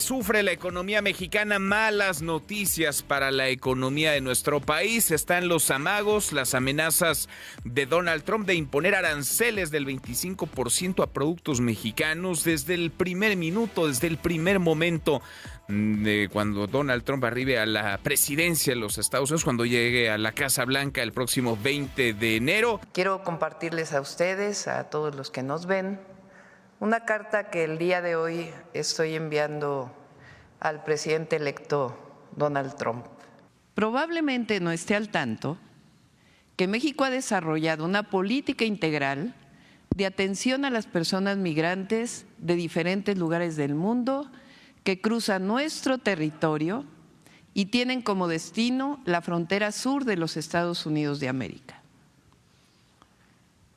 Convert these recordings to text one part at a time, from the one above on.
sufre la economía mexicana, malas noticias para la economía de nuestro país. Están los amagos, las amenazas de Donald Trump de imponer aranceles del 25% a productos mexicanos desde el primer minuto, desde el primer momento de cuando Donald Trump arribe a la presidencia de los Estados Unidos, cuando llegue a la Casa Blanca el próximo 20 de enero. Quiero compartirles a ustedes, a todos los que nos ven, una carta que el día de hoy estoy enviando al presidente electo Donald Trump. Probablemente no esté al tanto que México ha desarrollado una política integral de atención a las personas migrantes de diferentes lugares del mundo que cruzan nuestro territorio y tienen como destino la frontera sur de los Estados Unidos de América.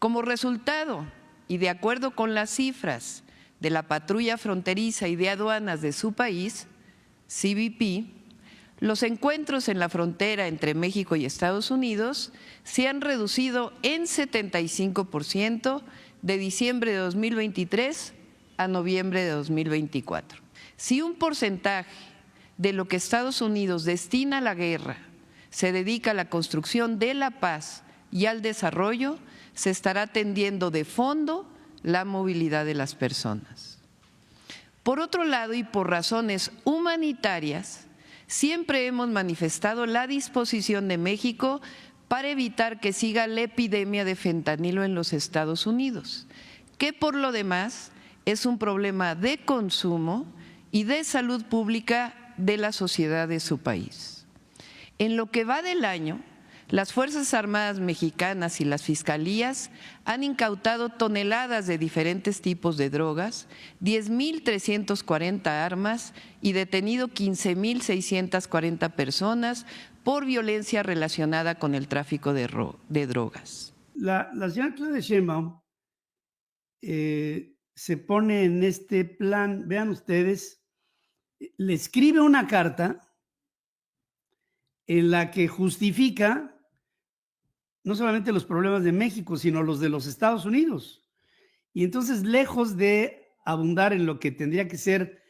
Como resultado, y de acuerdo con las cifras de la Patrulla Fronteriza y de Aduanas de su país, CBP, los encuentros en la frontera entre México y Estados Unidos se han reducido en 75% de diciembre de 2023 a noviembre de 2024. Si un porcentaje de lo que Estados Unidos destina a la guerra se dedica a la construcción de la paz y al desarrollo, se estará atendiendo de fondo la movilidad de las personas. Por otro lado, y por razones humanitarias, siempre hemos manifestado la disposición de México para evitar que siga la epidemia de fentanilo en los Estados Unidos, que por lo demás es un problema de consumo y de salud pública de la sociedad de su país. En lo que va del año, las Fuerzas Armadas mexicanas y las fiscalías han incautado toneladas de diferentes tipos de drogas, 10.340 armas y detenido 15.640 personas por violencia relacionada con el tráfico de drogas. La señora Claudia Sheinbaum se pone en este plan, vean ustedes, le escribe una carta en la que justifica no solamente los problemas de México, sino los de los Estados Unidos. Y entonces, lejos de abundar en lo que tendría que ser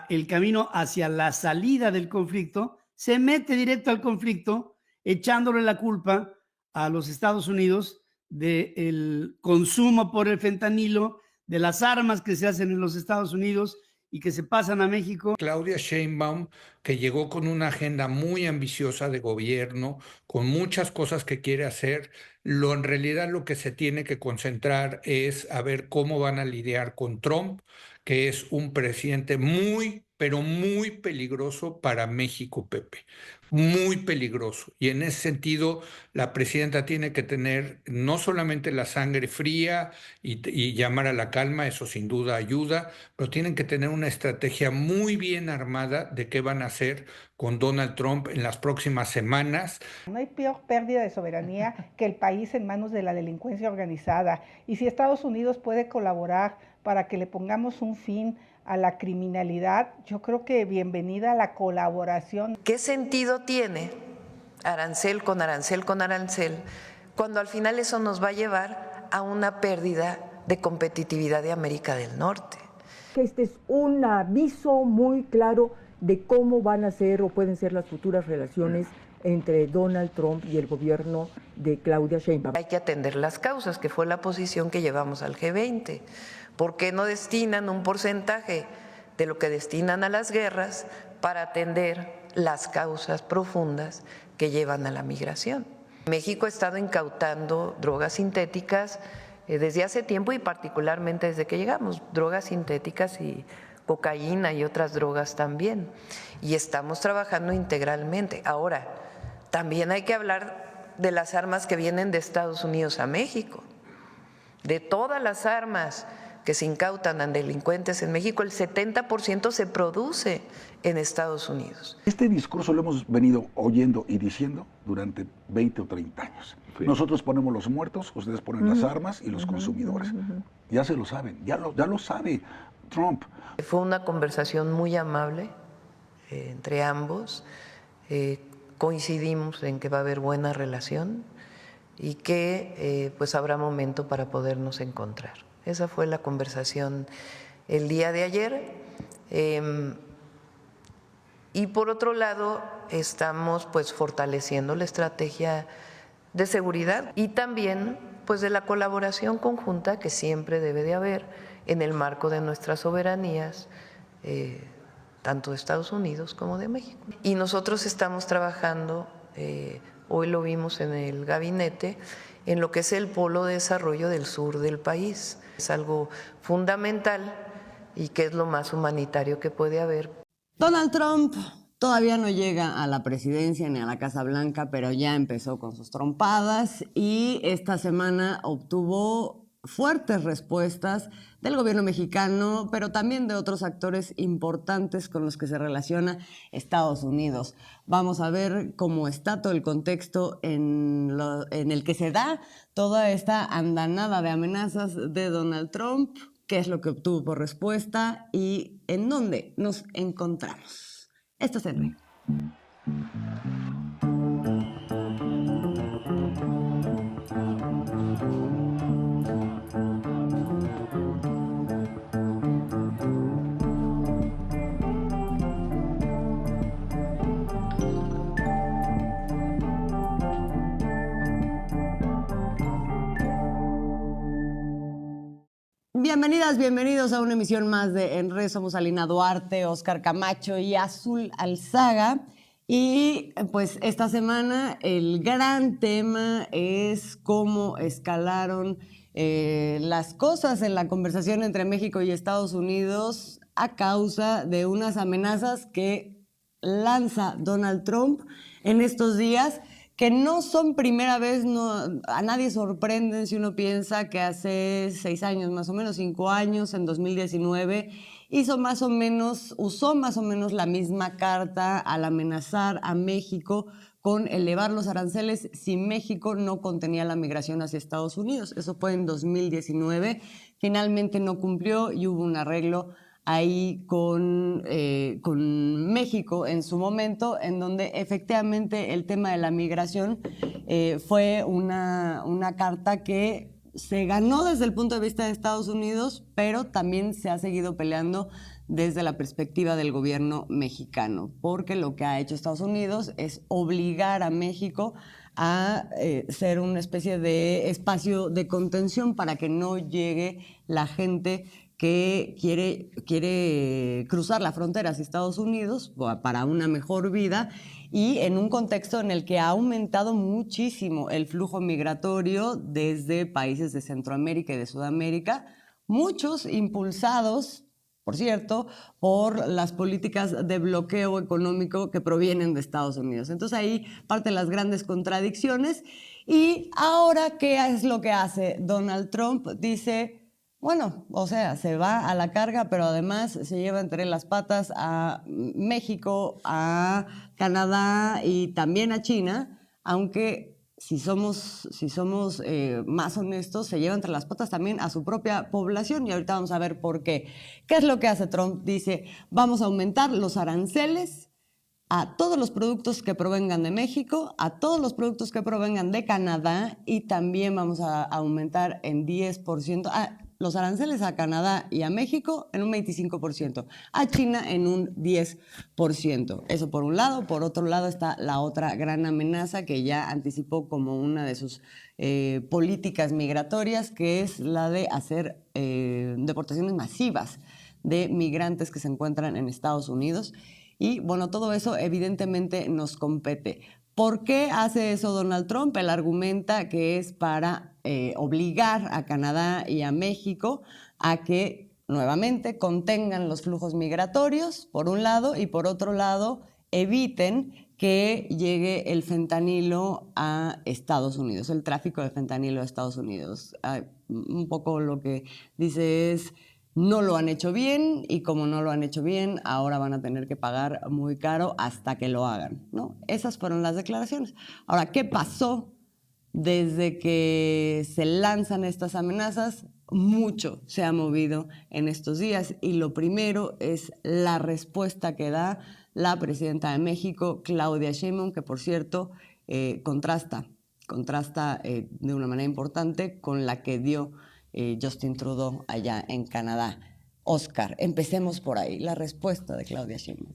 el camino hacia la salida del conflicto, se mete directo al conflicto, echándole la culpa a los Estados Unidos del consumo por el fentanilo, de las armas que se hacen en los Estados Unidos y que se pasan a México. Claudia Sheinbaum, que llegó con una agenda muy ambiciosa de gobierno, con muchas cosas que quiere hacer, en realidad lo que se tiene que concentrar es a ver cómo van a lidiar con Trump, que es un presidente muy, pero muy peligroso para México, Pepe. Muy peligroso. Y en ese sentido, la presidenta tiene que tener no solamente la sangre fría y llamar a la calma, eso sin duda ayuda, pero tienen que tener una estrategia muy bien armada de qué van a hacer con Donald Trump en las próximas semanas. No hay peor pérdida de soberanía que el país en manos de la delincuencia organizada. Y si Estados Unidos puede colaborar para que le pongamos un fin a la criminalidad, yo creo que bienvenida a la colaboración. ¿Qué sentido tiene arancel con arancel con arancel cuando al final eso nos va a llevar a una pérdida de competitividad de América del Norte? Este es un aviso muy claro de cómo van a ser o pueden ser las futuras relaciones entre Donald Trump y el gobierno de Claudia Sheinbaum. Hay que atender las causas, que fue la posición que llevamos al G20. ¿Por qué no destinan un porcentaje de lo que destinan a las guerras para atender las causas profundas que llevan a la migración? México ha estado incautando drogas sintéticas desde hace tiempo y particularmente desde que llegamos, drogas sintéticas y cocaína y otras drogas también. Y estamos trabajando integralmente. Ahora, también hay que hablar de las armas que vienen de Estados Unidos a México. De todas las armas que se incautan a delincuentes en México, el 70% se produce en Estados Unidos. Este discurso lo hemos venido oyendo y diciendo durante 20 o 30 años. Sí. Nosotros ponemos los muertos, ustedes ponen las armas y los consumidores. Ya se lo saben, ya lo sabe Trump. Fue una conversación muy amable entre ambos. Coincidimos en que va a haber buena relación y que pues habrá momento para podernos encontrar. Esa fue la conversación el día de ayer. Y por otro lado, estamos pues fortaleciendo la estrategia de seguridad y también pues de la colaboración conjunta que siempre debe de haber en el marco de nuestras soberanías, tanto de Estados Unidos como de México. Y nosotros estamos trabajando, hoy lo vimos en el gabinete, en lo que es el polo de desarrollo del sur del país. Es algo fundamental y que es lo más humanitario que puede haber. Donald Trump todavía no llega a la presidencia ni a la Casa Blanca, pero ya empezó con sus trompadas y esta semana obtuvo fuertes respuestas del gobierno mexicano, pero también de otros actores importantes con los que se relaciona Estados Unidos. Vamos a ver cómo está todo el contexto en el que se da toda esta andanada de amenazas de Donald Trump, qué es lo que obtuvo por respuesta y en dónde nos encontramos. Esto es Enrique. Bienvenidas, bienvenidos a una emisión más de En Red. Somos Alina Duarte, Oscar Camacho y Azul Alzaga. Y pues esta semana el gran tema es cómo escalaron las cosas en la conversación entre México y Estados Unidos a causa de unas amenazas que lanza Donald Trump en estos días, que no son primera vez, a nadie sorprenden si uno piensa que hace 6 años, más o menos 5 años, en 2019, usó más o menos la misma carta al amenazar a México con elevar los aranceles si México no contenía la migración hacia Estados Unidos. Eso fue en 2019, finalmente no cumplió y hubo un arreglo ahí con México en su momento, en donde efectivamente el tema de la migración fue una carta que se ganó desde el punto de vista de Estados Unidos, pero también se ha seguido peleando desde la perspectiva del gobierno mexicano, porque lo que ha hecho Estados Unidos es obligar a México a ser una especie de espacio de contención para que no llegue la gente que quiere cruzar la frontera hacia Estados Unidos para una mejor vida, y en un contexto en el que ha aumentado muchísimo el flujo migratorio desde países de Centroamérica y de Sudamérica, muchos impulsados, por cierto, por las políticas de bloqueo económico que provienen de Estados Unidos. Entonces ahí parten las grandes contradicciones. Y ahora, ¿qué es lo que hace Donald Trump? Dice, bueno, o sea, se va a la carga, pero además se lleva entre las patas a México, a Canadá y también a China, aunque si somos más honestos, se lleva entre las patas también a su propia población, y ahorita vamos a ver por qué. ¿Qué es lo que hace Trump? Dice, vamos a aumentar los aranceles a todos los productos que provengan de México, a todos los productos que provengan de Canadá, y también vamos a aumentar en 10%, los aranceles a Canadá y a México en un 25%, a China en un 10%. Eso por un lado. Por otro lado está la otra gran amenaza que ya anticipó como una de sus políticas migratorias, que es la de hacer deportaciones masivas de migrantes que se encuentran en Estados Unidos. Y bueno, todo eso evidentemente nos compete. ¿Por qué hace eso Donald Trump? Él argumenta que es para obligar a Canadá y a México a que nuevamente contengan los flujos migratorios, por un lado, y por otro lado, eviten que llegue el fentanilo a Estados Unidos, el tráfico de fentanilo a Estados Unidos. Un poco lo que dice es, no lo han hecho bien, y como no lo han hecho bien, ahora van a tener que pagar muy caro hasta que lo hagan, ¿no? Esas fueron las declaraciones. Ahora, ¿qué pasó desde que se lanzan estas amenazas? Mucho se ha movido en estos días, y lo primero es la respuesta que da la presidenta de México, Claudia Sheinbaum, que por cierto contrasta de una manera importante con la que dio Justin Trudeau allá en Canadá. Oscar, empecemos por ahí, la respuesta de Claudia Sheinbaum.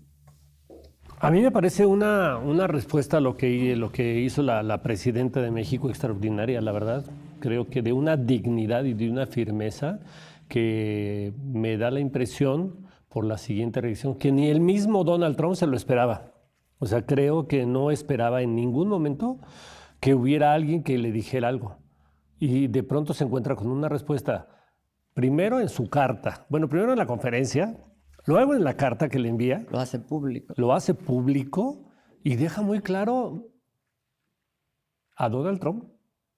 A mí me parece una respuesta a lo que hizo la presidenta de México extraordinaria, la verdad. Creo que de una dignidad y de una firmeza que me da la impresión, por la siguiente reacción, que ni el mismo Donald Trump se lo esperaba. O sea, creo que no esperaba en ningún momento que hubiera alguien que le dijera algo. Y de pronto se encuentra con una respuesta, primero en su carta, bueno, primero en la conferencia, luego en la carta que le envía. Lo hace público. Lo hace público y deja muy claro a Donald Trump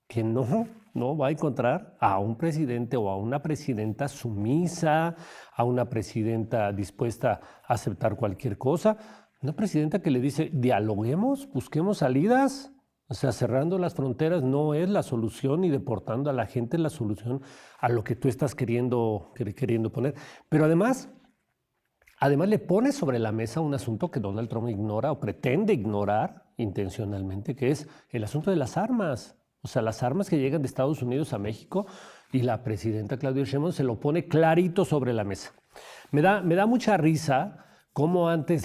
que no va a encontrar a un presidente o a una presidenta sumisa, a una presidenta dispuesta a aceptar cualquier cosa, una presidenta que le dice, dialoguemos, busquemos salidas. O sea, cerrando las fronteras no es la solución y deportando a la gente es la solución a lo que tú estás queriendo poner. Pero además le pone sobre la mesa un asunto que Donald Trump ignora o pretende ignorar intencionalmente, que es el asunto de las armas. O sea, las armas que llegan de Estados Unidos a México, y la presidenta Claudia Sheinbaum se lo pone clarito sobre la mesa. Me da mucha risa cómo antes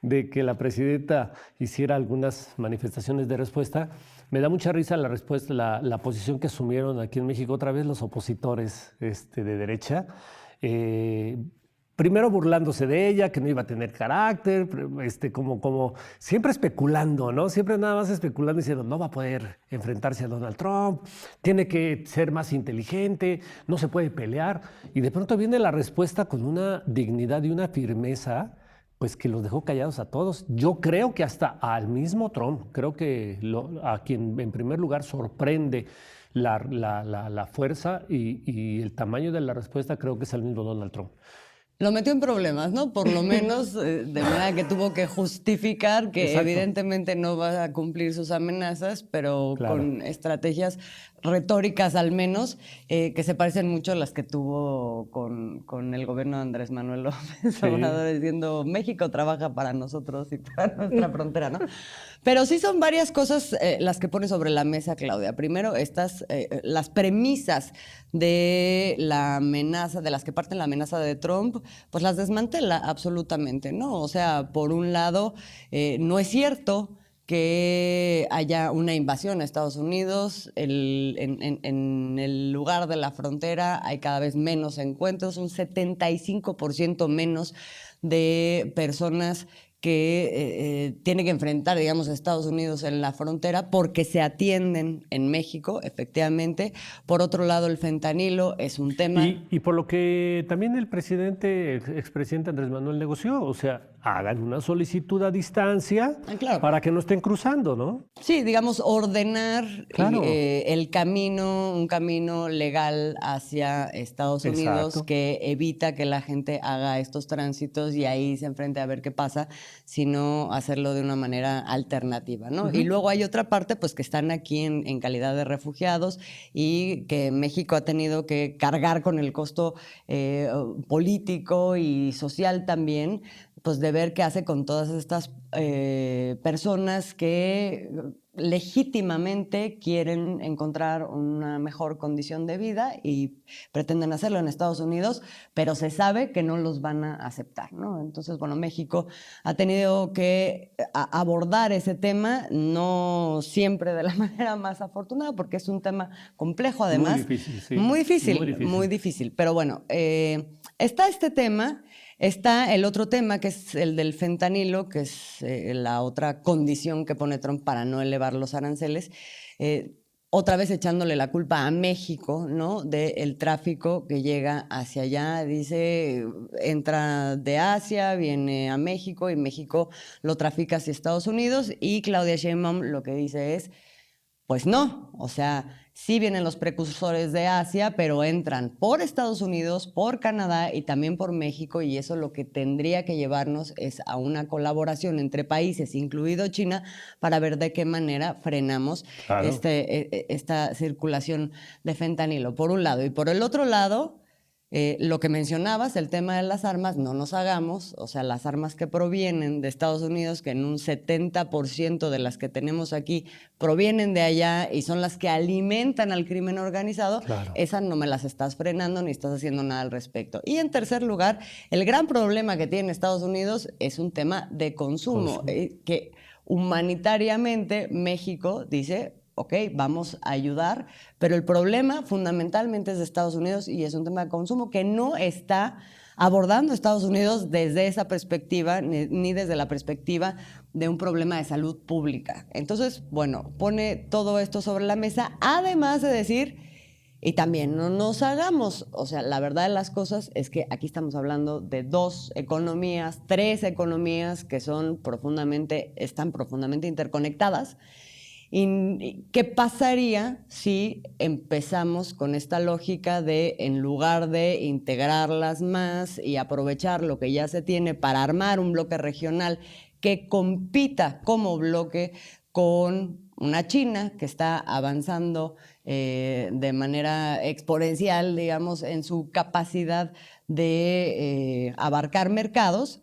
de que la presidenta hiciera algunas manifestaciones de respuesta, me da mucha risa la respuesta, la posición que asumieron aquí en México otra vez los opositores de derecha. Primero burlándose de ella, que no iba a tener carácter, como siempre especulando, ¿no? Siempre nada más especulando, diciendo, no va a poder enfrentarse a Donald Trump, tiene que ser más inteligente, no se puede pelear. Y de pronto viene la respuesta con una dignidad y una firmeza, pues que los dejó callados a todos. Yo creo que hasta al mismo Trump, creo que a quien en primer lugar sorprende la fuerza y el tamaño de la respuesta, creo que es el mismo Donald Trump. Lo metió en problemas, ¿no? Por lo menos, de manera que tuvo que justificar que Exacto. Evidentemente no va a cumplir sus amenazas, pero Claro. con estrategias retóricas al menos, que se parecen mucho a las que tuvo con el gobierno de Andrés Manuel López Obrador, diciendo México trabaja para nosotros y para nuestra frontera, ¿no? Pero sí son varias cosas las que pone sobre la mesa Claudia. Primero, las premisas de la amenaza, de las que parten la amenaza de Trump, pues las desmantela absolutamente, ¿no? O sea, por un lado, no es cierto que haya una invasión a Estados Unidos. En el lugar de la frontera hay cada vez menos encuentros, un 75% menos de personas que tienen que enfrentar, digamos, a Estados Unidos en la frontera porque se atienden en México, efectivamente. Por otro lado, el fentanilo es un tema... Y por lo que también el expresidente Andrés Manuel negoció, o sea, hagan una solicitud a distancia para que no estén cruzando, ¿no? Sí, digamos, ordenar el camino, un camino legal hacia Estados Unidos que evita que la gente haga estos tránsitos y ahí se enfrente a ver qué pasa, sino hacerlo de una manera alternativa, ¿no? Y luego hay otra parte, pues, que están aquí en calidad de refugiados y que México ha tenido que cargar con el costo político y social también, pues de ver qué hace con todas estas personas que legítimamente quieren encontrar una mejor condición de vida y pretenden hacerlo en Estados Unidos, pero se sabe que no los van a aceptar, ¿no? Entonces, bueno, México ha tenido que abordar ese tema, no siempre de la manera más afortunada, porque es un tema complejo, además. Muy difícil, sí. Muy difícil. Pero bueno, está este tema. Está el otro tema, que es el del fentanilo, que es la otra condición que pone Trump para no elevar los aranceles. Otra vez echándole la culpa a México, ¿no? Del tráfico que llega hacia allá. Dice, entra de Asia, viene a México y México lo trafica hacia Estados Unidos. Y Claudia Sheinbaum lo que dice es, pues no, o sea, sí vienen los precursores de Asia, pero entran por Estados Unidos, por Canadá y también por México, y eso lo que tendría que llevarnos es a una colaboración entre países, incluido China, para ver de qué manera frenamos esta circulación de fentanilo, por un lado. Y por el otro lado, Lo que mencionabas, el tema de las armas, no nos hagamos, o sea, las armas que provienen de Estados Unidos, que en un 70% de las que tenemos aquí provienen de allá y son las que alimentan al crimen organizado, Claro. esas no me las estás frenando ni estás haciendo nada al respecto. Y en tercer lugar, el gran problema que tiene Estados Unidos es un tema de consumo. Que humanitariamente México dice, ok, vamos a ayudar, pero el problema fundamentalmente es de Estados Unidos y es un tema de consumo que no está abordando Estados Unidos desde esa perspectiva, ni desde la perspectiva de un problema de salud pública. Entonces, bueno, pone todo esto sobre la mesa, además de decir, y también no nos hagamos, o sea, la verdad de las cosas es que aquí estamos hablando de 2 economías, 3 economías que están profundamente interconectadas. ¿Y qué pasaría si empezamos con esta lógica de, en lugar de integrarlas más y aprovechar lo que ya se tiene para armar un bloque regional que compita como bloque con una China que está avanzando de manera exponencial, digamos, en su capacidad de abarcar mercados?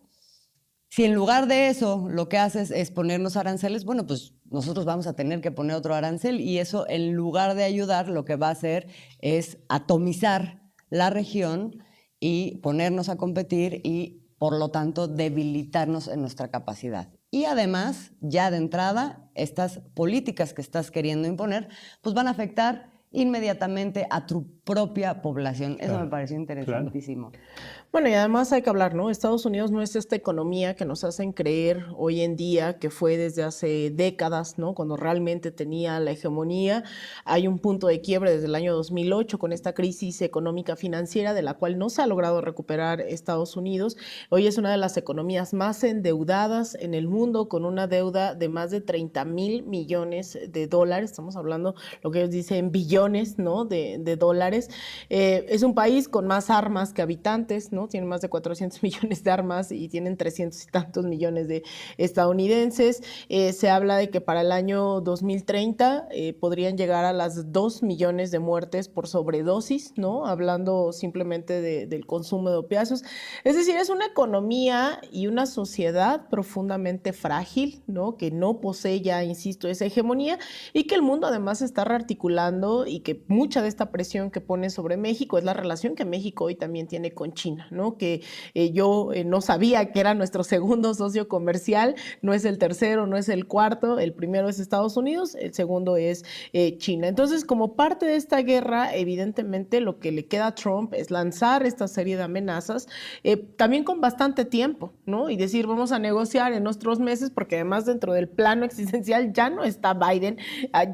Si en lugar de eso lo que haces es ponernos aranceles, bueno, pues nosotros vamos a tener que poner otro arancel y eso, en lugar de ayudar, lo que va a hacer es atomizar la región y ponernos a competir y, por lo tanto, debilitarnos en nuestra capacidad. Y además, ya de entrada, estas políticas que estás queriendo imponer, pues van a afectar inmediatamente a tu propia población. Eso me pareció interesantísimo. Bueno, y además hay que hablar, ¿no? Estados Unidos no es esta economía que nos hacen creer hoy en día que fue desde hace décadas, ¿no? Cuando realmente tenía la hegemonía. Hay un punto de quiebre desde el año 2008 con esta crisis económica financiera de la cual no se ha logrado recuperar Estados Unidos. Hoy es una de las economías más endeudadas en el mundo, con una deuda de más de 30,000 millones de dólares. Estamos hablando lo que ellos dicen billones, ¿no? de dólares. Es un país con más armas que habitantes, ¿no? Tienen más de 400 millones de armas y tienen 300 y tantos millones de estadounidenses. Se habla de que para el año 2030 podrían llegar a las 2 millones de muertes por sobredosis, ¿no? Hablando simplemente del consumo de opiáceos. Es decir, es una economía y una sociedad profundamente frágil, ¿no? Que no posee ya, insisto, esa hegemonía y que el mundo además está rearticulando y que mucha de esta presión que pone sobre México es la relación que México hoy también tiene con China, ¿no? Que yo no sabía que era nuestro segundo socio comercial, no es el tercero, no es el cuarto, el primero es Estados Unidos, el segundo es China. Entonces, como parte de esta guerra, evidentemente lo que le queda a Trump es lanzar esta serie de amenazas, también con bastante tiempo, ¿no? Y decir, vamos a negociar en nuestros meses, porque además dentro del plano existencial ya no está Biden,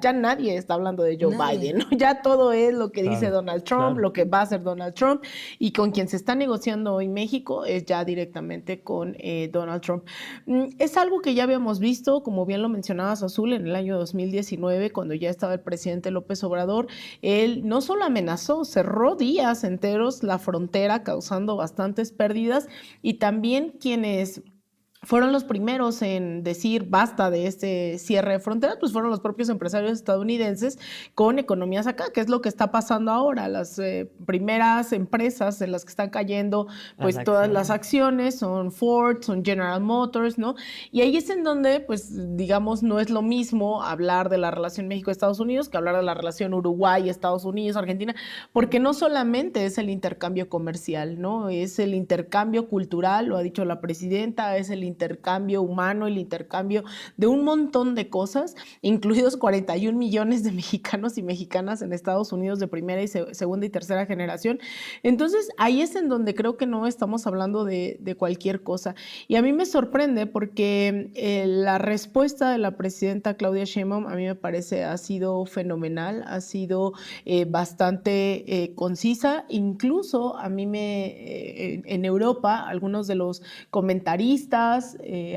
ya nadie está hablando de Joe Biden, ¿no? Ya todo es lo que dice Donald Trump, lo que va a hacer Donald Trump, y con quien se está negociando hoy México es ya directamente con Donald Trump. Es algo que ya habíamos visto, como bien lo mencionabas, Azul, en el año 2019, cuando ya estaba el presidente López Obrador. Él no solo amenazó, cerró días enteros la frontera, causando bastantes pérdidas, y también quienes fueron los primeros en decir basta de este cierre de fronteras, pues fueron los propios empresarios estadounidenses con economías acá, que es lo que está pasando ahora. Las primeras empresas en las que están cayendo pues todas las acciones son Ford, son General Motors, ¿no? Y ahí es en donde, pues digamos, no es lo mismo hablar de la relación México-Estados Unidos que hablar de la relación Uruguay-Estados Unidos, Argentina, porque no solamente es el intercambio comercial, ¿no? Es el intercambio cultural, lo ha dicho la presidenta, es el intercambio humano, el intercambio de un montón de cosas, incluidos 41 millones de mexicanos y mexicanas en Estados Unidos de primera y segunda y tercera generación. Entonces, ahí es en donde creo que no estamos hablando de cualquier cosa. Y a mí me sorprende porque la respuesta de la presidenta Claudia Sheinbaum a mí me parece ha sido fenomenal, ha sido bastante concisa. Incluso a mí en Europa, algunos de los comentaristas,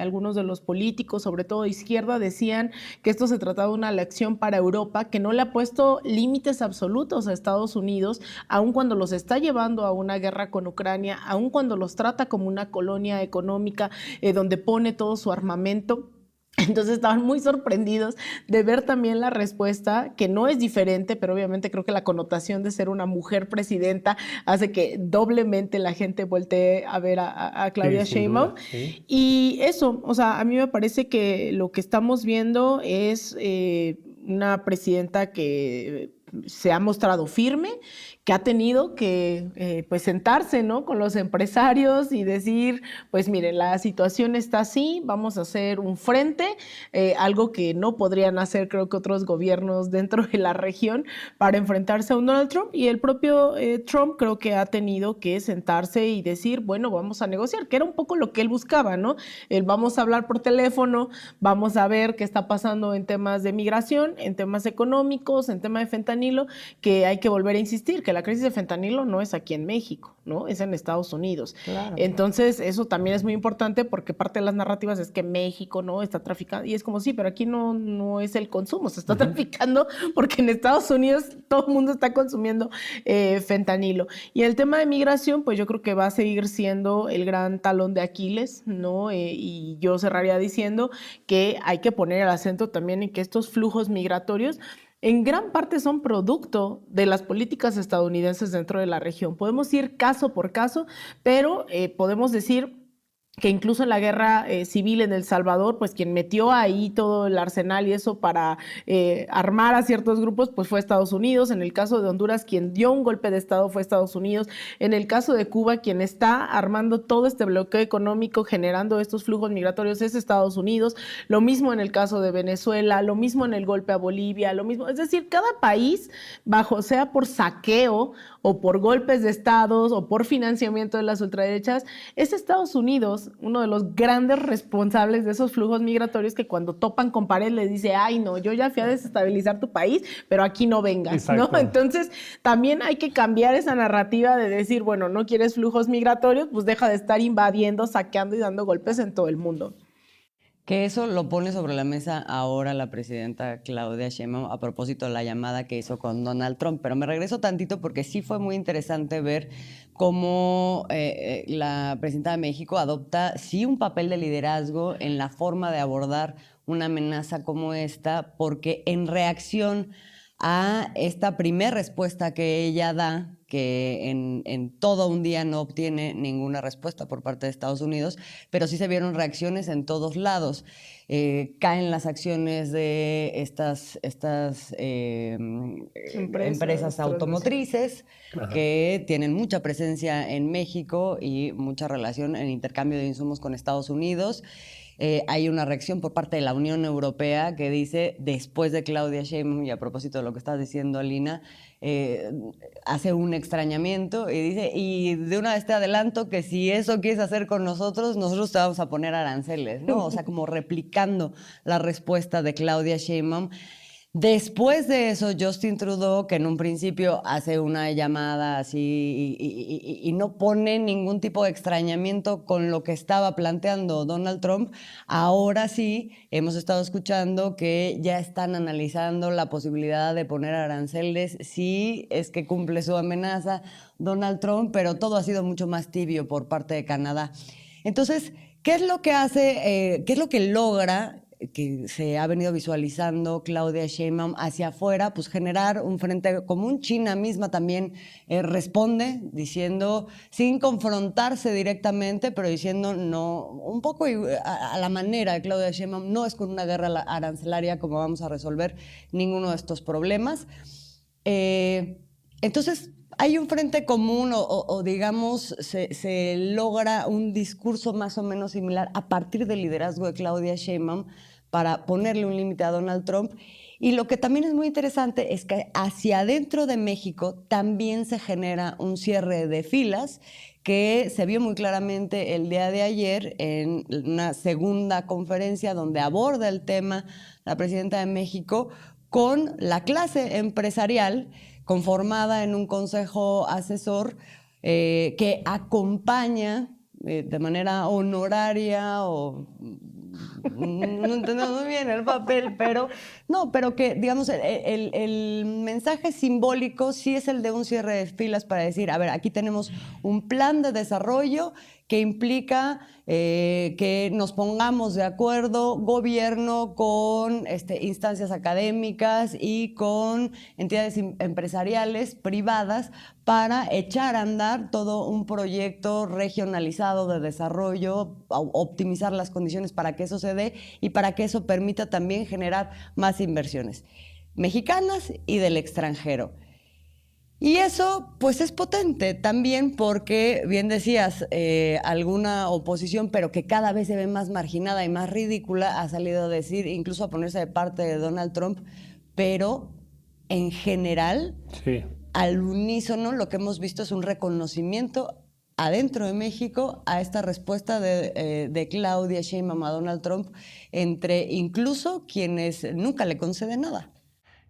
algunos de los políticos, sobre todo de izquierda, decían que esto se trataba de una lección para Europa, que no le ha puesto límites absolutos a Estados Unidos, aun cuando los está llevando a una guerra con Ucrania, aun cuando los trata como una colonia económica donde pone todo su armamento. Entonces estaban muy sorprendidos de ver también la respuesta, que no es diferente, pero obviamente creo que la connotación de ser una mujer presidenta hace que doblemente la gente voltee a ver a Claudia Sheinbaum. Sí. Y eso, o sea, a mí me parece que lo que estamos viendo es una presidenta que se ha mostrado firme, que ha tenido que pues sentarse, ¿no?, con los empresarios y decir, pues miren, la situación está así, vamos a hacer un frente, algo que no podrían hacer creo que otros gobiernos dentro de la región para enfrentarse a un Donald Trump, y el propio Trump creo que ha tenido que sentarse y decir, bueno, vamos a negociar, que era un poco lo que él buscaba, ¿no? Vamos a hablar por teléfono, vamos a ver qué está pasando en temas de migración, en temas económicos, en tema de fentanilo, que hay que volver a insistir, que la crisis de fentanilo no es aquí en México, ¿no? Es en Estados Unidos. Claro. Entonces, eso también es muy importante porque parte de las narrativas es que México, ¿no?, está traficando, y es como, sí, pero aquí no es el consumo, se está traficando porque en Estados Unidos todo el mundo está consumiendo fentanilo. Y el tema de migración, pues yo creo que va a seguir siendo el gran talón de Aquiles, ¿no? Y yo cerraría diciendo que hay que poner el acento también en que estos flujos migratorios en gran parte son producto de las políticas estadounidenses dentro de la región. Podemos ir caso por caso, pero podemos decir que incluso en la guerra civil en El Salvador, pues quien metió ahí todo el arsenal y eso para armar a ciertos grupos, pues fue Estados Unidos. En el caso de Honduras, quien dio un golpe de Estado fue Estados Unidos. En el caso de Cuba, quien está armando todo este bloqueo económico, generando estos flujos migratorios, es Estados Unidos. Lo mismo en el caso de Venezuela, lo mismo en el golpe a Bolivia, lo mismo. Es decir, cada país, sea por saqueo o por golpes de estados o por financiamiento de las ultraderechas, es Estados Unidos uno de los grandes responsables de esos flujos migratorios que cuando topan con pared les dice, ay no, yo ya fui a desestabilizar tu país, pero aquí no vengas, ¿no? Entonces también hay que cambiar esa narrativa de decir, bueno, no quieres flujos migratorios, pues deja de estar invadiendo, saqueando y dando golpes en todo el mundo. Que eso lo pone sobre la mesa ahora la presidenta Claudia Sheinbaum a propósito de la llamada que hizo con Donald Trump. Pero me regreso tantito porque sí fue muy interesante ver cómo la presidenta de México adopta sí un papel de liderazgo en la forma de abordar una amenaza como esta, porque en reacción a esta primera respuesta que ella da, que en todo un día no obtiene ninguna respuesta por parte de Estados Unidos, pero sí se vieron reacciones en todos lados. Caen las acciones de estas empresas automotrices que tienen mucha presencia en México y mucha relación en intercambio de insumos con Estados Unidos. Hay una reacción por parte de la Unión Europea que dice, después de Claudia Sheinbaum, y a propósito de lo que estás diciendo, Alina, hace un extrañamiento y dice, y de una vez te adelanto que si eso quieres hacer con nosotros te vamos a poner aranceles, ¿no? O sea, como replicando la respuesta de Claudia Sheinbaum. Después de eso, Justin Trudeau, que en un principio hace una llamada así y no pone ningún tipo de extrañamiento con lo que estaba planteando Donald Trump, ahora sí hemos estado escuchando que ya están analizando la posibilidad de poner aranceles si es que cumple su amenaza Donald Trump, pero todo ha sido mucho más tibio por parte de Canadá. Entonces, ¿qué es lo que hace, qué es lo que logra, que se ha venido visualizando Claudia Sheinbaum hacia afuera, pues generar un frente común? China misma también responde diciendo, sin confrontarse directamente, pero diciendo no, un poco a la manera de Claudia Sheinbaum, no es con una guerra arancelaria como vamos a resolver ninguno de estos problemas. Entonces, hay un frente común o digamos, se logra un discurso más o menos similar a partir del liderazgo de Claudia Sheinbaum para ponerle un límite a Donald Trump. Y lo que también es muy interesante es que hacia adentro de México también se genera un cierre de filas que se vio muy claramente el día de ayer en una segunda conferencia donde aborda el tema la presidenta de México con la clase empresarial conformada en un consejo asesor que acompaña de manera honoraria o no entendemos muy bien el papel, pero que digamos el mensaje simbólico sí es el de un cierre de filas para decir, a ver, aquí tenemos un plan de desarrollo que implica que nos pongamos de acuerdo gobierno con instancias académicas y con entidades empresariales privadas para echar a andar todo un proyecto regionalizado de desarrollo, optimizar las condiciones para que eso se dé y para que eso permita también generar más inversiones mexicanas y del extranjero. Y eso, pues, es potente también porque, bien decías, alguna oposición, pero que cada vez se ve más marginada y más ridícula, ha salido a decir, incluso a ponerse de parte de Donald Trump, pero en general, sí, al unísono, lo que hemos visto es un reconocimiento adentro de México a esta respuesta de Claudia Sheinbaum a Donald Trump, entre incluso quienes nunca le conceden nada.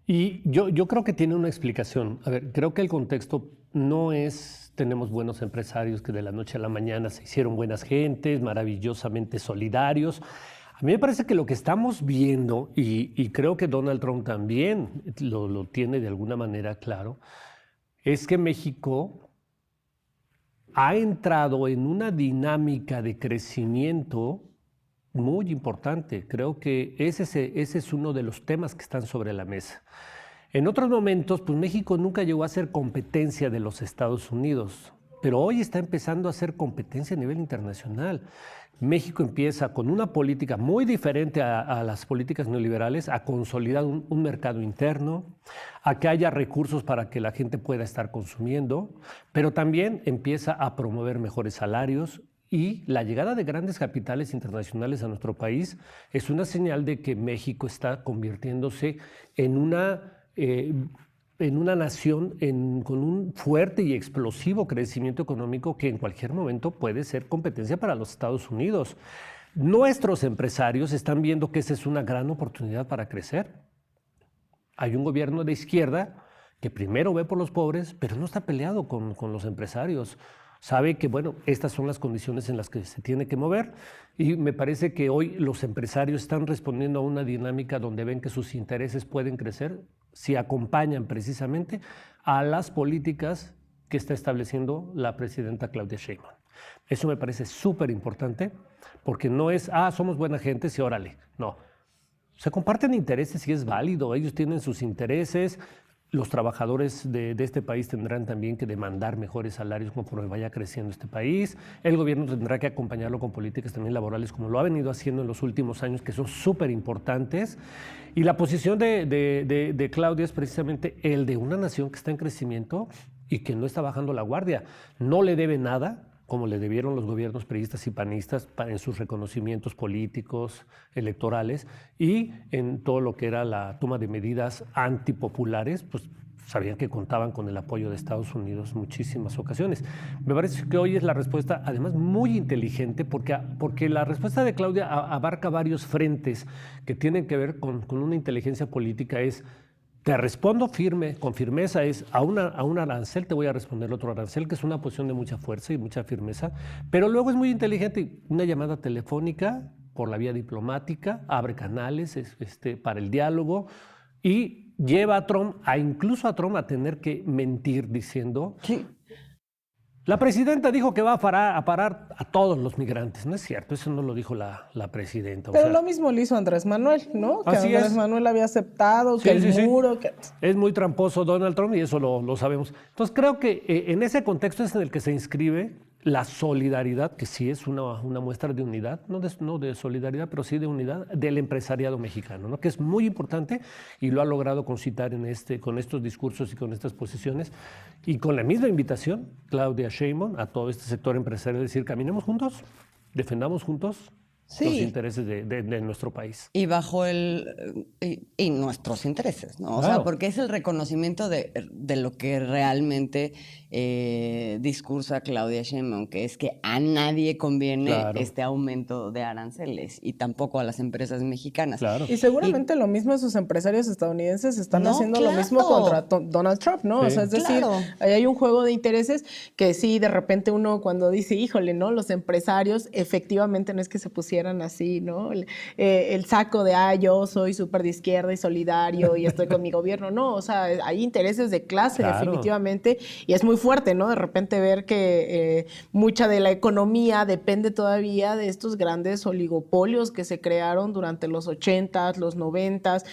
Y yo creo que tiene una explicación. A ver, creo que el contexto no es tenemos buenos empresarios que de la noche a la mañana se hicieron buenas gentes, maravillosamente solidarios. A mí me parece que lo que estamos viendo, y creo que Donald Trump también lo tiene de alguna manera claro, es que México ha entrado en una dinámica de crecimiento muy importante. Creo que ese es uno de los temas que están sobre la mesa. En otros momentos, pues México nunca llegó a ser competencia de los Estados Unidos, pero hoy está empezando a ser competencia a nivel internacional. México empieza con una política muy diferente a las políticas neoliberales, a consolidar un mercado interno, a que haya recursos para que la gente pueda estar consumiendo, pero también empieza a promover mejores salarios. Y la llegada de grandes capitales internacionales a nuestro país es una señal de que México está convirtiéndose en una nación con un fuerte y explosivo crecimiento económico que en cualquier momento puede ser competencia para los Estados Unidos. Nuestros empresarios están viendo que esa es una gran oportunidad para crecer. Hay un gobierno de izquierda que primero ve por los pobres, pero no está peleado con los empresarios. Sabe que, bueno, estas son las condiciones en las que se tiene que mover y me parece que hoy los empresarios están respondiendo a una dinámica donde ven que sus intereses pueden crecer si acompañan precisamente a las políticas que está estableciendo la presidenta Claudia Sheinbaum. Eso me parece súper importante porque no es, somos buena gente, sí, órale. No, se comparten intereses y es válido, ellos tienen sus intereses. Los trabajadores de este país tendrán también que demandar mejores salarios conforme vaya creciendo este país. El gobierno tendrá que acompañarlo con políticas también laborales, como lo ha venido haciendo en los últimos años, que son súper importantes. Y la posición de Claudia es precisamente el de una nación que está en crecimiento y que no está bajando la guardia. No le debe nada, como le debieron los gobiernos priistas y panistas en sus reconocimientos políticos, electorales, y en todo lo que era la toma de medidas antipopulares, pues sabían que contaban con el apoyo de Estados Unidos en muchísimas ocasiones. Me parece que hoy es la respuesta, además, muy inteligente, porque la respuesta de Claudia abarca varios frentes que tienen que ver con una inteligencia política. Te respondo con firmeza, a un arancel te voy a responder otro arancel, que es una posición de mucha fuerza y mucha firmeza, pero luego es muy inteligente, una llamada telefónica por la vía diplomática, abre canales para el diálogo y lleva incluso a Trump a tener que mentir diciendo... Sí. La presidenta dijo que va a parar a todos los migrantes. No es cierto, eso no lo dijo la presidenta. Pero lo mismo lo hizo Andrés Manuel, ¿no? Que Andrés Manuel había aceptado, que el muro... Sí. Es muy tramposo Donald Trump y eso lo sabemos. Entonces creo que en ese contexto es en el que se inscribe la solidaridad, que sí es una muestra de unidad, no de solidaridad, pero sí de unidad del empresariado mexicano, ¿no? Que es muy importante y lo ha logrado concitar con estos discursos y con estas posiciones y con la misma invitación, Claudia Sheinbaum, a todo este sector empresarial, decir, caminemos juntos, defendamos juntos los intereses de nuestro país. Y bajo y nuestros intereses, ¿no? O claro. sea, porque es el reconocimiento de lo que realmente discursa Claudia Sheinbaum, que es que a nadie conviene este aumento de aranceles y tampoco a las empresas mexicanas. Claro. Y seguramente lo mismo sus empresarios estadounidenses están haciendo lo mismo contra Donald Trump, ¿no? Sí. O sea, es decir, ahí hay un juego de intereses que sí, de repente uno cuando dice, híjole, ¿no? Los empresarios efectivamente no es que se pusieran pusieran así, ¿no? El saco de, yo soy súper de izquierda y solidario y estoy con mi gobierno. No, o sea, hay intereses de clase definitivamente y es muy fuerte, ¿no? De repente ver que mucha de la economía depende todavía de estos grandes oligopolios que se crearon durante los 80s, los 90s.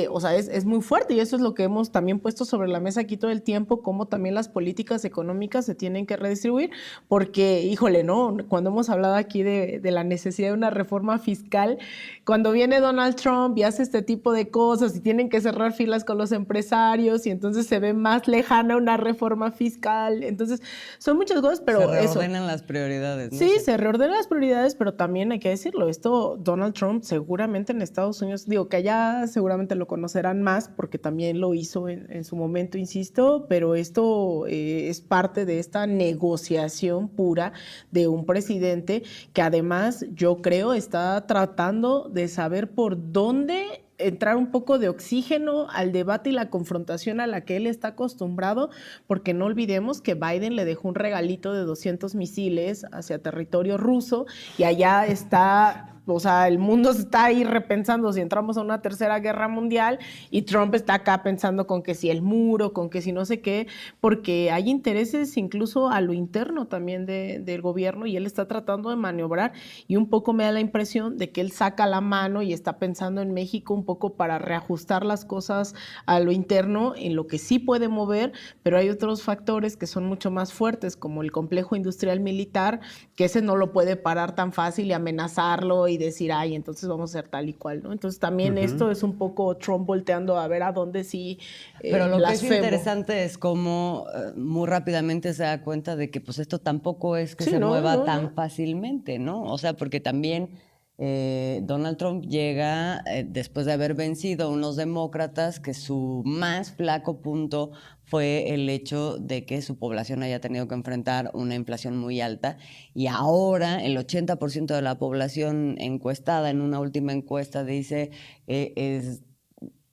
O sea, es muy fuerte y eso es lo que hemos también puesto sobre la mesa aquí todo el tiempo, cómo también las políticas económicas se tienen que redistribuir, porque, híjole, ¿no? Cuando hemos hablado aquí de la necesidad de una reforma fiscal, cuando viene Donald Trump y hace este tipo de cosas y tienen que cerrar filas con los empresarios y entonces se ve más lejana una reforma fiscal. Entonces, son muchas cosas, pero se reordenan las prioridades, ¿no? Sí, se reordenan las prioridades, pero también hay que decirlo, esto Donald Trump seguramente en Estados Unidos, digo que allá seguramente lo conocerán más porque también lo hizo en su momento, insisto, pero esto es parte de esta negociación pura de un presidente que además yo creo está tratando de saber por dónde entrar un poco de oxígeno al debate y la confrontación a la que él está acostumbrado, porque no olvidemos que Biden le dejó un regalito de 200 misiles hacia territorio ruso y allá está... O sea, el mundo está ahí repensando si entramos a una tercera guerra mundial y Trump está acá pensando con que si el muro, con que si no sé qué, porque hay intereses incluso a lo interno también del gobierno y él está tratando de maniobrar y un poco me da la impresión de que él saca la mano y está pensando en México un poco para reajustar las cosas a lo interno, en lo que sí puede mover, pero hay otros factores que son mucho más fuertes, como el complejo industrial militar, que ese no lo puede parar tan fácil y amenazarlo y decir, entonces vamos a hacer tal y cual, ¿no? Entonces también esto es un poco Trump volteando a ver a dónde sí Pero lo que es interesante es cómo muy rápidamente se da cuenta de que pues esto tampoco es que se mueva tan fácilmente, ¿no? O sea, porque también Donald Trump llega después de haber vencido a unos demócratas que su más flaco punto fue el hecho de que su población haya tenido que enfrentar una inflación muy alta y ahora el 80% de la población encuestada en una última encuesta dice es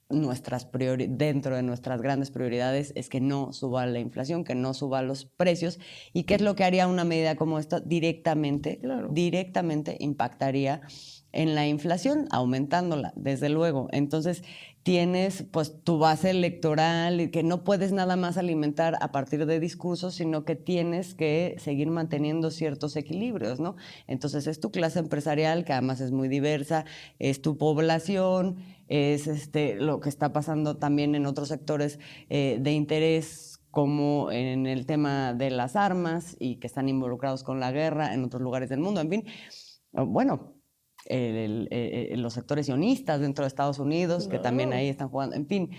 dentro de nuestras grandes prioridades es que no suba la inflación, que no suba los precios. ¿Y qué es lo que haría una medida como esta? Directamente impactaría en la inflación, aumentándola, desde luego. Entonces, tienes pues tu base electoral y que no puedes nada más alimentar a partir de discursos, sino que tienes que seguir manteniendo ciertos equilibrios, ¿no? Entonces, es tu clase empresarial, que además es muy diversa, es tu población, es lo que está pasando también en otros sectores de interés, como en el tema de las armas y que están involucrados con la guerra en otros lugares del mundo. En fin, bueno, los sectores sionistas dentro de Estados Unidos, que también ahí están jugando. En fin,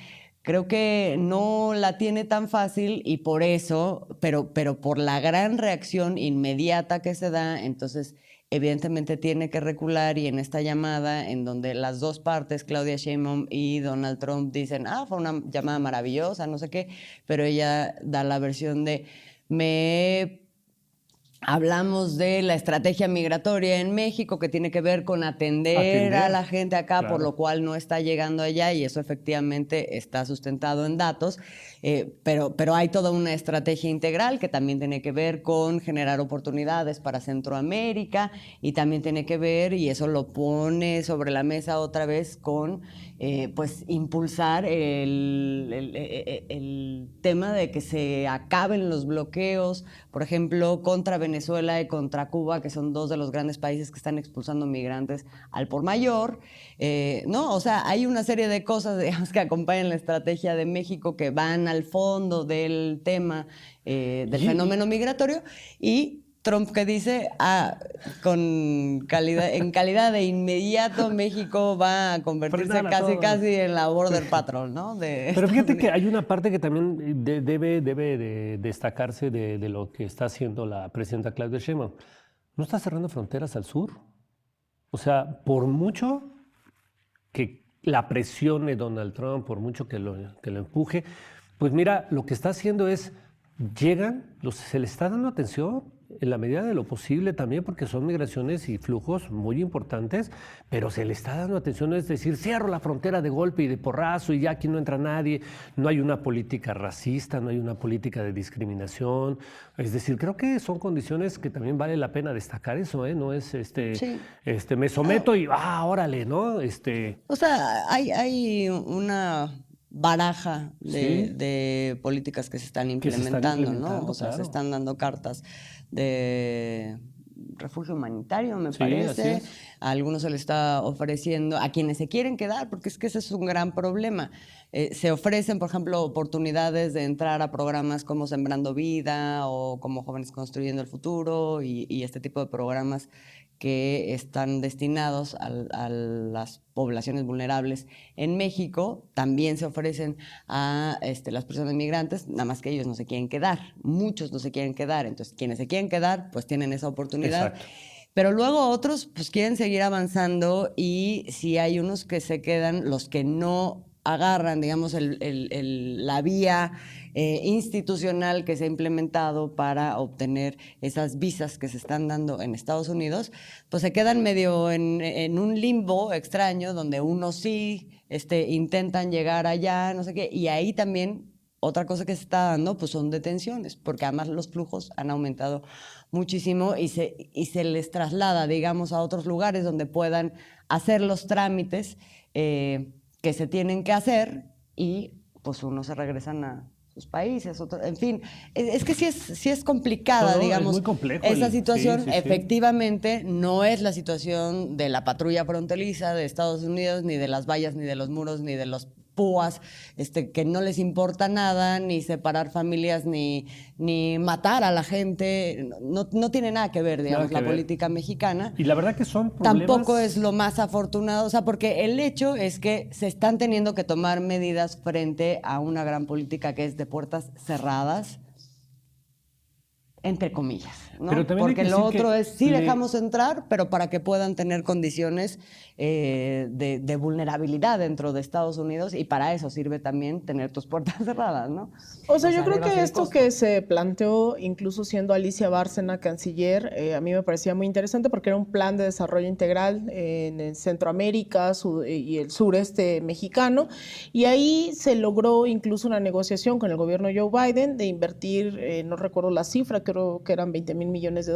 creo que no la tiene tan fácil y por eso, pero por la gran reacción inmediata que se da, entonces evidentemente tiene que recular y en esta llamada en donde las dos partes, Claudia Sheinbaum y Donald Trump, dicen, fue una llamada maravillosa, no sé qué, pero ella da la versión de, hablamos de la estrategia migratoria en México que tiene que ver con atender a la gente acá, por lo cual no está llegando allá y eso efectivamente está sustentado en datos, pero hay toda una estrategia integral que también tiene que ver con generar oportunidades para Centroamérica y también tiene que ver, y eso lo pone sobre la mesa otra vez, con pues impulsar el tema de que se acaben los bloqueos, por ejemplo, contra Venezuela y contra Cuba, que son dos de los grandes países que están expulsando migrantes al por mayor, ¿no? O sea, hay una serie de cosas, digamos, que acompañan la estrategia de México que van al fondo del tema del fenómeno migratorio y Trump que dice, en calidad de inmediato México va a convertirse casi en la border patrol, ¿no? Pero fíjate que hay una parte que también debe de destacarse de lo que está haciendo la presidenta Claudia Sheinbaum. No está cerrando fronteras al sur. O sea, por mucho que la presione Donald Trump, por mucho que lo empuje, pues mira, lo que está haciendo es se les está dando atención en la medida de lo posible también, porque son migraciones y flujos muy importantes, pero se le está dando atención, es decir, cierro la frontera de golpe y de porrazo y ya aquí no entra nadie, no hay una política racista, no hay una política de discriminación, es decir, creo que son condiciones que también vale la pena destacar eso, ¿eh? No es me someto y órale, ¿no? O sea, hay una baraja de políticas que se están implementando, ¿no? O sea, se están dando cartas de refugio humanitario, me parece. A algunos se les está ofreciendo, a quienes se quieren quedar, porque es que ese es un gran problema. Se ofrecen, por ejemplo, oportunidades de entrar a programas como Sembrando Vida o como Jóvenes Construyendo el Futuro y este tipo de programas que están destinados a las poblaciones vulnerables en México. También se ofrecen a las personas migrantes, nada más que ellos no se quieren quedar. Muchos no se quieren quedar. Entonces, quienes se quieren quedar, pues tienen esa oportunidad. Exacto. Pero luego otros, pues quieren seguir avanzando y si hay unos que se quedan, los que no agarran, digamos, la vía institucional que se ha implementado para obtener esas visas que se están dando en Estados Unidos, pues se quedan medio en un limbo extraño donde unos sí intentan llegar allá, no sé qué, y ahí también otra cosa que se está dando pues son detenciones, porque además los flujos han aumentado muchísimo y se les traslada, digamos, a otros lugares donde puedan hacer los trámites que se tienen que hacer y pues unos se regresan a sus países, en fin, es que sí es complicada, digamos, es muy complejo esa situación. Sí. Efectivamente, no es la situación de la patrulla fronteriza de Estados Unidos, ni de las vallas, ni de los muros, ni de los púas, que no les importa nada, ni separar familias, ni matar a la gente. No tiene nada que ver, digamos, la política mexicana. Y la verdad que son problemas... Tampoco es lo más afortunado, o sea, porque el hecho es que se están teniendo que tomar medidas frente a una gran política que es de puertas cerradas, entre comillas, ¿no? Porque lo otro es, sí dejamos entrar, pero para que puedan tener condiciones de vulnerabilidad dentro de Estados Unidos, y para eso sirve también tener tus puertas cerradas, ¿no? O sea, yo creo que esto que se planteó, incluso siendo Alicia Bárcena canciller, a mí me parecía muy interesante porque era un plan de desarrollo integral en Centroamérica y el sureste mexicano, y ahí se logró incluso una negociación con el gobierno Joe Biden de invertir, no recuerdo la cifra, creo que eran $20,000 millones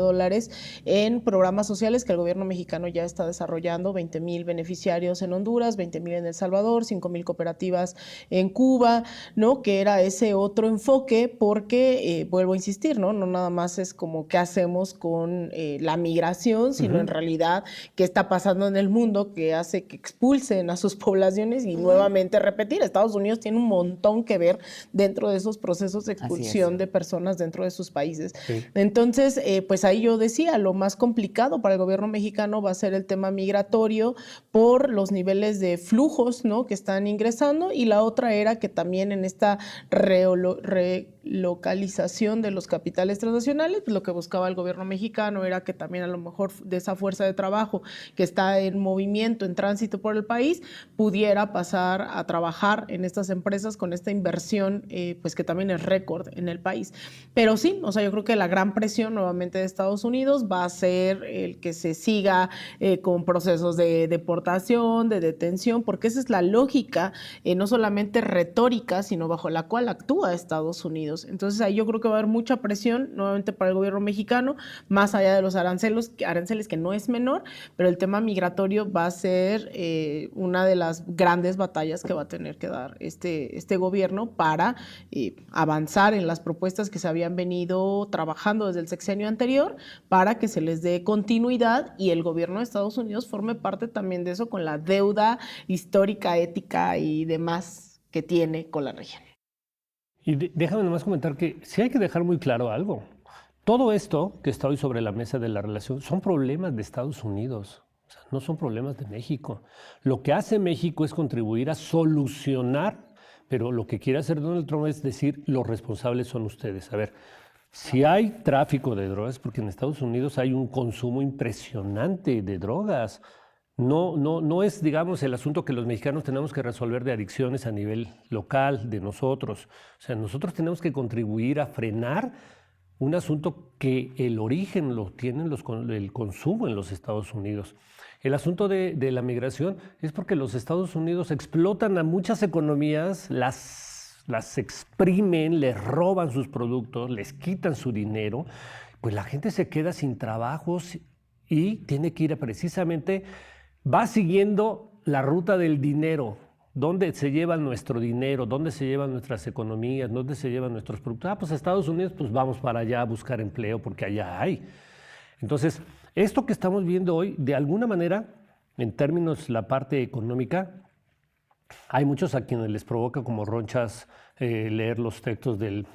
en programas sociales que el gobierno mexicano ya está desarrollando, 20,000 beneficiarios en Honduras, 20,000 en El Salvador, 5,000 cooperativas en Cuba, ¿no? Que era ese otro enfoque porque, vuelvo a insistir, ¿no? No nada más es como qué hacemos con la migración, sino en realidad qué está pasando en el mundo que hace que expulsen a sus poblaciones y nuevamente repetir. Estados Unidos tiene un montón que ver dentro de esos procesos de expulsión de personas dentro de sus países. Sí. Entonces, pues ahí yo decía, lo más complicado para el gobierno mexicano va a ser el tema migratorio por los niveles de flujos, ¿no? Que están ingresando, y la otra era que también en esta relocalización de los capitales transnacionales, pues lo que buscaba el gobierno mexicano era que también a lo mejor de esa fuerza de trabajo que está en movimiento, en tránsito por el país, pudiera pasar a trabajar en estas empresas con esta inversión, pues que también es récord en el país. Pero sí, o sea, yo creo que la gran presión nuevamente de Estados Unidos va a ser el que se siga con procesos de deportación, de detención, porque esa es la lógica, no solamente retórica, sino bajo la cual actúa Estados Unidos. Entonces ahí yo creo que va a haber mucha presión nuevamente para el gobierno mexicano, más allá de los aranceles que no es menor, pero el tema migratorio va a ser una de las grandes batallas que va a tener que dar este gobierno para avanzar en las propuestas que se habían venido trabajando desde el sexenio anterior, para que se les dé continuidad y el gobierno de Estados Unidos forme parte también de eso, con la deuda histórica, ética y demás que tiene con la región. Y déjame nomás comentar que sí hay que dejar muy claro algo. Todo esto que está hoy sobre la mesa de la relación son problemas de Estados Unidos, o sea, no son problemas de México. Lo que hace México es contribuir a solucionar, pero lo que quiere hacer Donald Trump es decir, los responsables son ustedes. A ver, si hay tráfico de drogas, porque en Estados Unidos hay un consumo impresionante de drogas. No es, digamos, el asunto que los mexicanos tenemos que resolver de adicciones a nivel local, de nosotros. O sea, nosotros tenemos que contribuir a frenar un asunto que el origen lo tienen el consumo en los Estados Unidos. El asunto de la migración es porque los Estados Unidos explotan a muchas economías, las exprimen, les roban sus productos, les quitan su dinero, pues la gente se queda sin trabajos y tiene que ir precisamente, va siguiendo la ruta del dinero. ¿Dónde se lleva nuestro dinero? ¿Dónde se llevan nuestras economías? ¿Dónde se llevan nuestros productos? Pues a Estados Unidos, pues vamos para allá a buscar empleo porque allá hay. Entonces, esto que estamos viendo hoy, de alguna manera, en términos de la parte económica, hay muchos a quienes les provoca como ronchas leer los textos del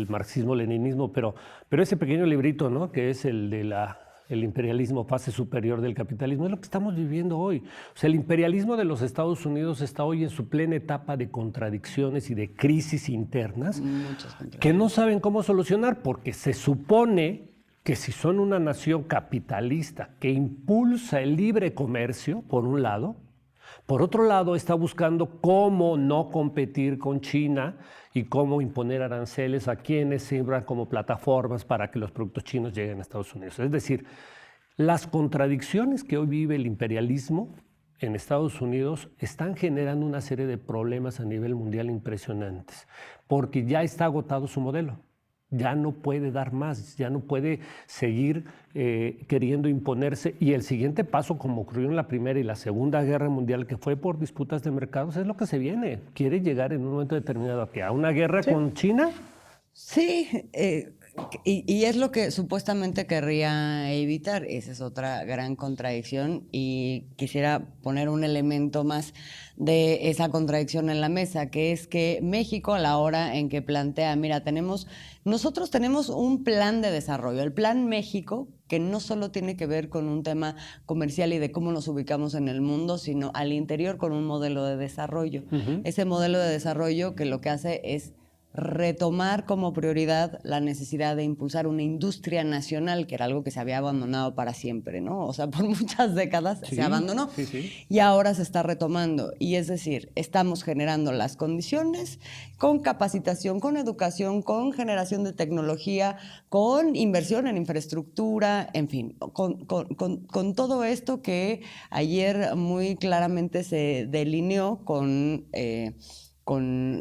marxismo-leninismo, pero ese pequeño librito, ¿no?, que es el de el imperialismo, fase superior del capitalismo, es lo que estamos viviendo hoy. O sea, el imperialismo de los Estados Unidos está hoy en su plena etapa de contradicciones y de crisis internas que no saben cómo solucionar, porque se supone que si son una nación capitalista que impulsa el libre comercio, por un lado, por otro lado está buscando cómo no competir con China y cómo imponer aranceles a quienes sirvan como plataformas para que los productos chinos lleguen a Estados Unidos. Es decir, las contradicciones que hoy vive el imperialismo en Estados Unidos están generando una serie de problemas a nivel mundial impresionantes, porque ya está agotado su modelo. Ya no puede dar más, ya no puede seguir queriendo imponerse. Y el siguiente paso, como ocurrió en la Primera y la Segunda Guerra Mundial, que fue por disputas de mercados, es lo que se viene. Quiere llegar en un momento determinado a una guerra con China. Sí, y es lo que supuestamente querría evitar. Esa es otra gran contradicción y quisiera poner un elemento más de esa contradicción en la mesa, que es que México, a la hora en que plantea, mira, nosotros tenemos un plan de desarrollo, el Plan México, que no solo tiene que ver con un tema comercial y de cómo nos ubicamos en el mundo, sino al interior con un modelo de desarrollo. Ese modelo de desarrollo que lo que hace es retomar como prioridad la necesidad de impulsar una industria nacional, que era algo que se había abandonado para siempre, ¿no? O sea, por muchas décadas se abandonó y ahora se está retomando. Y es decir, estamos generando las condiciones con capacitación, con educación, con generación de tecnología, con inversión en infraestructura, en fin, con todo esto que ayer muy claramente se delineó con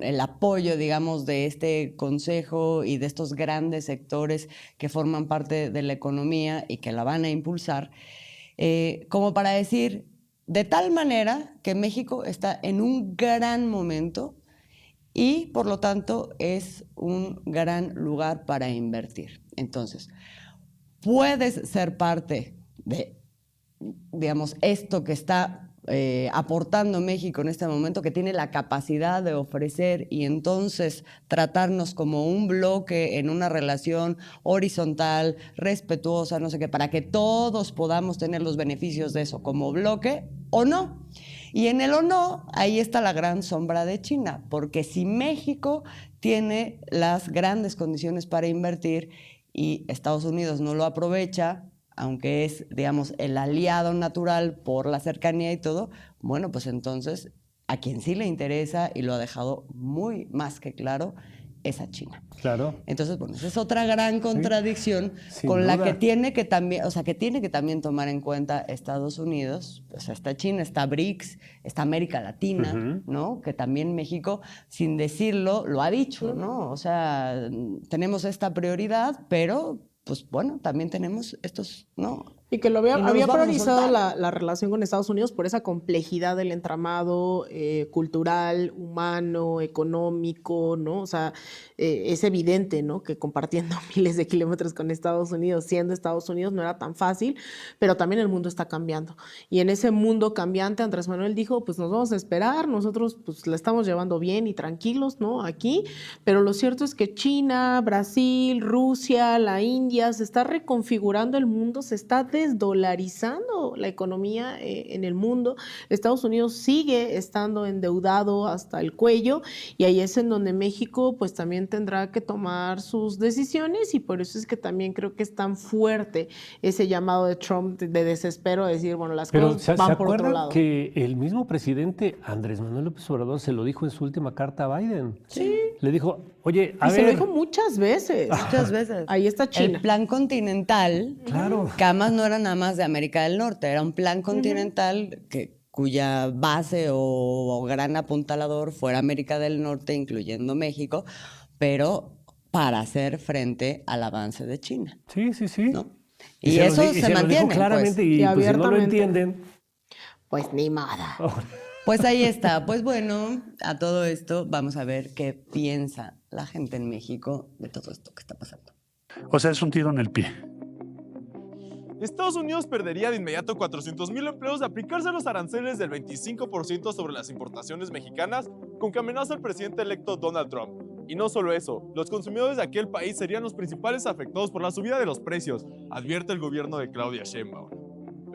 el apoyo, digamos, de este consejo y de estos grandes sectores que forman parte de la economía y que la van a impulsar, como para decir, de tal manera que México está en un gran momento y, por lo tanto, es un gran lugar para invertir. Entonces, puedes ser parte de, digamos, esto que está aportando México en este momento, que tiene la capacidad de ofrecer y entonces tratarnos como un bloque en una relación horizontal, respetuosa, no sé qué, para que todos podamos tener los beneficios de eso como bloque, o no. Y en el o no, ahí está la gran sombra de China, porque si México tiene las grandes condiciones para invertir y Estados Unidos no lo aprovecha, aunque es, digamos, el aliado natural por la cercanía y todo, bueno, pues entonces a quien sí le interesa, y lo ha dejado muy más que claro, es a China. Claro. Entonces, bueno, esa es otra gran contradicción sin con duda. la que tiene que también tomar en cuenta Estados Unidos. O sea, está China, está BRICS, está América Latina, ¿no? Que también México, sin decirlo, lo ha dicho, ¿no? O sea, tenemos esta prioridad, pero pues bueno, también tenemos estos, ¿no? Y que lo había vamos a priorizado soltar. la relación con Estados Unidos por esa complejidad del entramado cultural, humano, económico, ¿no? O sea, es evidente, ¿no?, que compartiendo miles de kilómetros con Estados Unidos, siendo Estados Unidos, no era tan fácil, pero también el mundo está cambiando. Y en ese mundo cambiante, Andrés Manuel dijo, pues nos vamos a esperar, nosotros pues la estamos llevando bien y tranquilos, ¿no?, aquí, pero lo cierto es que China, Brasil, Rusia, la India, se está reconfigurando el mundo, se está desdolarizando la economía en el mundo. Estados Unidos sigue estando endeudado hasta el cuello y ahí es en donde México pues también tendrá que tomar sus decisiones, y por eso es que también creo que es tan fuerte ese llamado de Trump de desespero, de decir, bueno, las cosas van por otro lado. Que el mismo presidente Andrés Manuel López Obrador se lo dijo en su última carta a Biden? Sí. Le dijo, oye, a ver... se lo dijo muchas veces. Muchas veces. Ahí está China. El plan continental, claro, que además no era nada más de América del Norte, era un plan continental cuya base o gran apuntalador fuera América del Norte, incluyendo México, pero para hacer frente al avance de China. Sí, sí, sí. ¿No? Y eso se mantiene. Lo dijo claramente, pues, y pues, si no lo entienden... Pues ni nada. Pues ahí está. Pues bueno, a todo esto vamos a ver qué piensa la gente en México de todo esto que está pasando. O sea, es un tiro en el pie. Estados Unidos perdería de inmediato 400,000 empleos de aplicarse los aranceles del 25% sobre las importaciones mexicanas con que amenaza el presidente electo Donald Trump. Y no solo eso, los consumidores de aquel país serían los principales afectados por la subida de los precios, advierte el gobierno de Claudia Sheinbaum.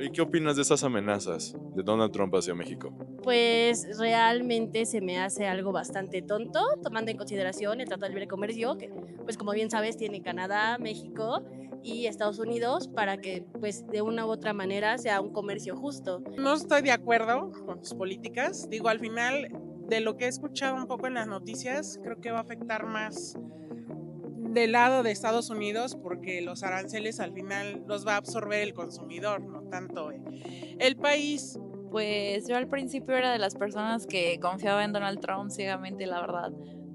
¿Y qué opinas de esas amenazas de Donald Trump hacia México? Pues realmente se me hace algo bastante tonto, tomando en consideración el Tratado de Libre Comercio, que pues como bien sabes tiene Canadá, México y Estados Unidos, para que pues de una u otra manera sea un comercio justo. No estoy de acuerdo con sus políticas. Digo, al final, de lo que he escuchado un poco en las noticias, creo que va a afectar más del lado de Estados Unidos, porque los aranceles al final los va a absorber el consumidor, no tanto el país. Pues yo al principio era de las personas que confiaba en Donald Trump ciegamente, la verdad.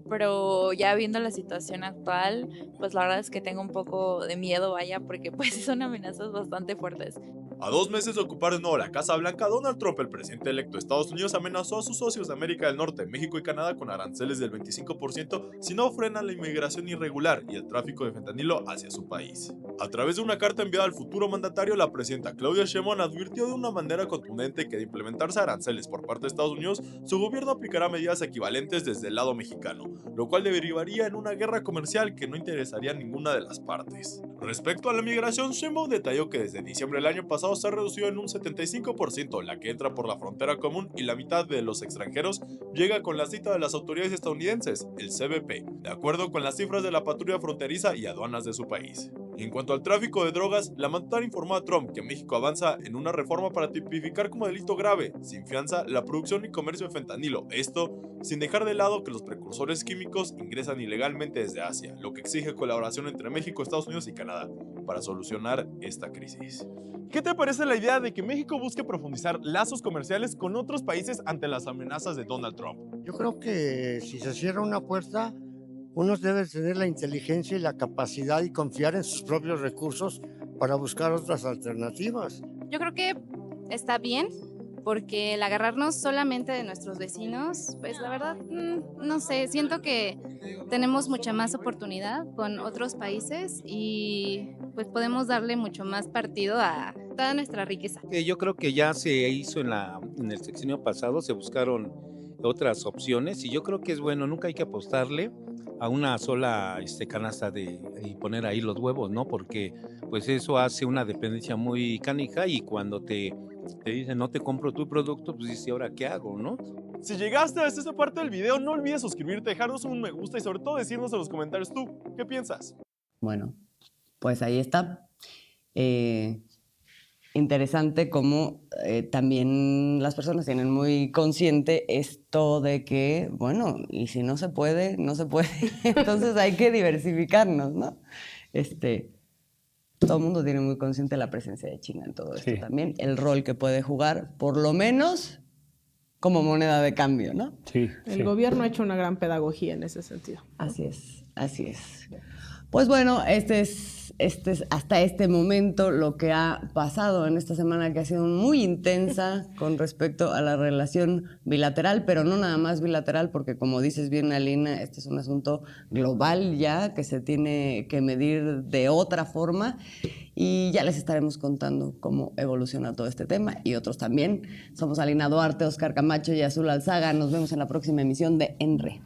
Pero ya viendo la situación actual, pues la verdad es que tengo un poco de miedo, vaya, porque pues son amenazas bastante fuertes. A 2 meses de ocupar de nuevo la Casa Blanca, Donald Trump, el presidente electo de Estados Unidos, amenazó a sus socios de América del Norte, México y Canadá con aranceles del 25% si no frenan la inmigración irregular y el tráfico de fentanilo hacia su país. A través de una carta enviada al futuro mandatario, la presidenta Claudia Sheinbaum advirtió de una manera contundente que de implementarse aranceles por parte de Estados Unidos, su gobierno aplicará medidas equivalentes desde el lado mexicano, lo cual derivaría en una guerra comercial que no interesaría a ninguna de las partes. Respecto a la migración, Sheinbaum detalló que desde diciembre del año pasado se ha reducido en un 75% la que entra por la frontera común y la mitad de los extranjeros llega con la cita de las autoridades estadounidenses, el CBP, de acuerdo con las cifras de la patrulla fronteriza y aduanas de su país. En cuanto al tráfico de drogas, la mandataria informó a Trump que México avanza en una reforma para tipificar como delito grave, sin fianza, la producción y comercio de fentanilo, esto sin dejar de lado que los precursores químicos ingresan ilegalmente desde Asia, lo que exige colaboración entre México, Estados Unidos y Canadá para solucionar esta crisis. ¿Qué te parece la idea de que México busque profundizar lazos comerciales con otros países ante las amenazas de Donald Trump? Yo creo que si se cierra una puerta, uno debe tener la inteligencia y la capacidad y confiar en sus propios recursos para buscar otras alternativas. Yo creo que está bien, porque el agarrarnos solamente de nuestros vecinos, pues la verdad, no sé, siento que tenemos mucha más oportunidad con otros países y pues podemos darle mucho más partido a toda nuestra riqueza. Yo creo que ya se hizo en el sexenio pasado, se buscaron otras opciones y yo creo que es bueno, nunca hay que apostarle a una sola canasta y poner ahí los huevos, ¿no? Porque pues eso hace una dependencia muy canija y cuando te dicen no te compro tu producto, pues dices, ¿y ahora qué hago, no? Si llegaste a esta parte del video, no olvides suscribirte, dejarnos un me gusta y sobre todo decirnos en los comentarios tú, ¿qué piensas? Bueno, pues ahí está. Interesante cómo también las personas tienen muy consciente esto de que, bueno, y si no se puede, no se puede. Entonces hay que diversificarnos, ¿no? Todo el mundo tiene muy consciente la presencia de China en todo esto también, el rol que puede jugar, por lo menos como moneda de cambio, ¿no? Sí. El gobierno ha hecho una gran pedagogía en ese sentido. Así es, así es. Pues bueno, este es hasta este momento lo que ha pasado en esta semana, que ha sido muy intensa con respecto a la relación bilateral, pero no nada más bilateral, porque como dices bien, Alina, este es un asunto global ya, que se tiene que medir de otra forma, y ya les estaremos contando cómo evoluciona todo este tema y otros también. Somos Alina Duarte, Oscar Camacho y Azul Alzaga. Nos vemos en la próxima emisión de En Re.